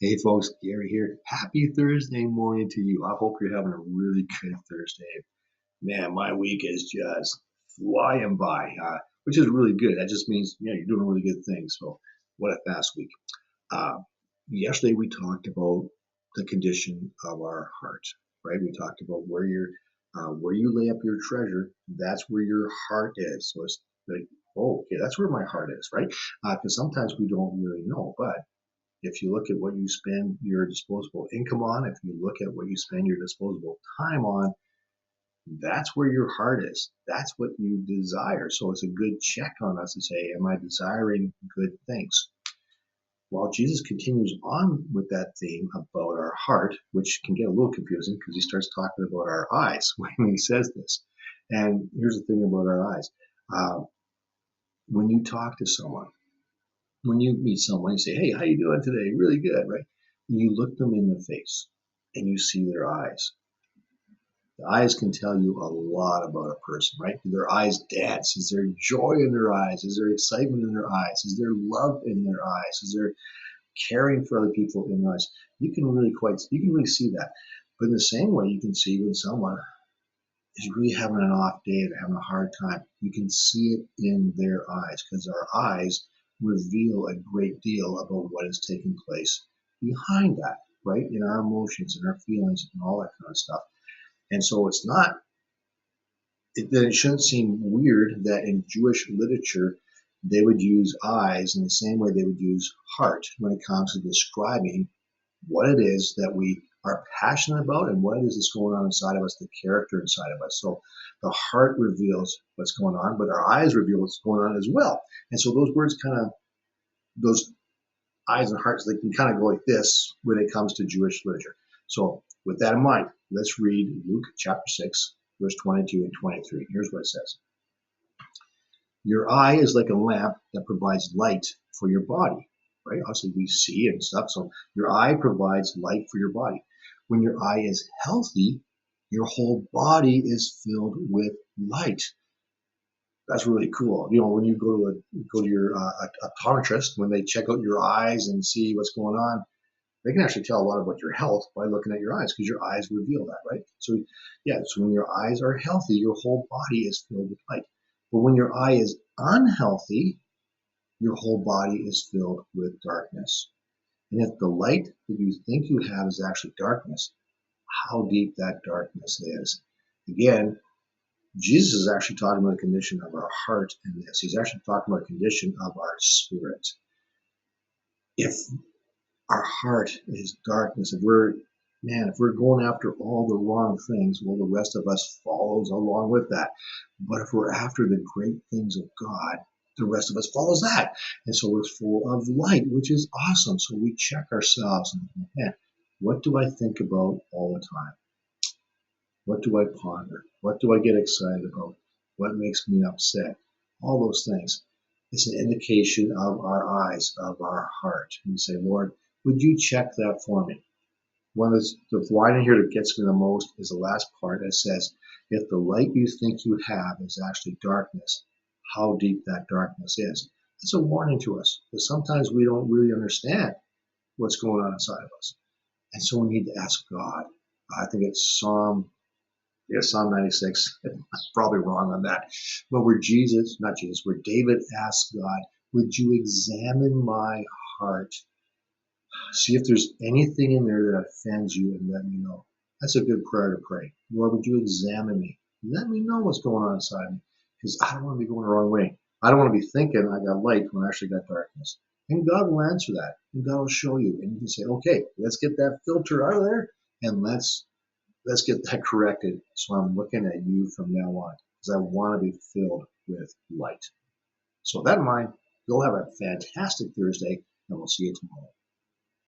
Hey folks, Gary here. Happy Thursday morning to you. I hope you're having a really good Thursday. Man, my week is just flying by, which is really good. That just means you're doing really good things. So, what a fast week. Uh, Yesterday we talked about the condition of our heart, right? We talked about where you lay up your treasure. That's where your heart is. So it's like, oh, okay, that's where my heart is, right? Because sometimes we don't really know, but if you look at what you spend your disposable income on, if you look at what you spend your disposable time on, that's where your heart is. That's what you desire. So it's a good check on us to say, am I desiring good things? Well, Jesus continues on with that theme about our heart, which can get a little confusing because he starts talking about our eyes when he says this. And here's the thing about our eyes. Uh, when you talk to someone, when you meet someone, you say, "Hey, how you doing today?" Really good, right? And you look them in the face and you see their eyes. The eyes can tell you a lot about a person, right? Do their eyes dance? Is there joy in their eyes? Is there excitement in their eyes? Is there love in their eyes? Is there caring for other people in their eyes? You can really see that. But in the same way, you can see when someone is really having an off day, they're having a hard time. You can see it in their eyes because our eyes reveal a great deal about what is taking place behind that, right? In our emotions and our feelings and all that kind of stuff. And so then it shouldn't seem weird that in Jewish literature, they would use eyes in the same way they would use heart when it comes to describing what it is that we are passionate about and what it is that's going on inside of us, the character inside of us. So the heart reveals what's going on, but our eyes reveal what's going on as well. And so those eyes and hearts, they can kind of go like this when it comes to Jewish literature. So with that in mind, let's read Luke chapter 6, verse 22 and 23. Here's what it says. Your eye is like a lamp that provides light for your body, right? Obviously, we see and stuff. So your eye provides light for your body. When your eye is healthy, your whole body is filled with light. That's really cool. When you go to your optometrist, when they check out your eyes and see what's going on, they can actually tell a lot about your health by looking at your eyes because your eyes reveal that, right? So, yeah, so when your eyes are healthy, your whole body is filled with light. But when your eye is unhealthy, your whole body is filled with darkness. And if the light that you think you have is actually darkness, how deep that darkness is. Again, Jesus is actually talking about the condition of our heart in this. He's actually talking about the condition of our spirit. If our heart is darkness, if we're going after all the wrong things, well, the rest of us follows along with that. But if we're after the great things of God, the rest of us follows that. And so we're full of light, which is awesome. So we check ourselves and man, what do I think about all the time? What do I ponder? What do I get excited about? What makes me upset? All those things. It's an indication of our eyes, of our heart. And you say, Lord, would you check that for me? The line in here that gets me the most is the last part that says, if the light you think you have is actually darkness, how deep that darkness is. It's a warning to us because sometimes we don't really understand what's going on inside of us. And so we need to ask God. I think it's Psalm 96. I'm probably wrong on that. But where David asks God, would you examine my heart? See if there's anything in there that offends you and let me know. That's a good prayer to pray. Lord, would you examine me? Let me know what's going on inside me because I don't want to be going the wrong way. I don't want to be thinking I got light when I actually got darkness. And God will answer that. And God will show you. And you can say, okay, let's get that filter out of there and let's get that corrected. So I'm looking at you from now on because I want to be filled with light. So with that in mind, you'll have a fantastic Thursday and we'll see you tomorrow.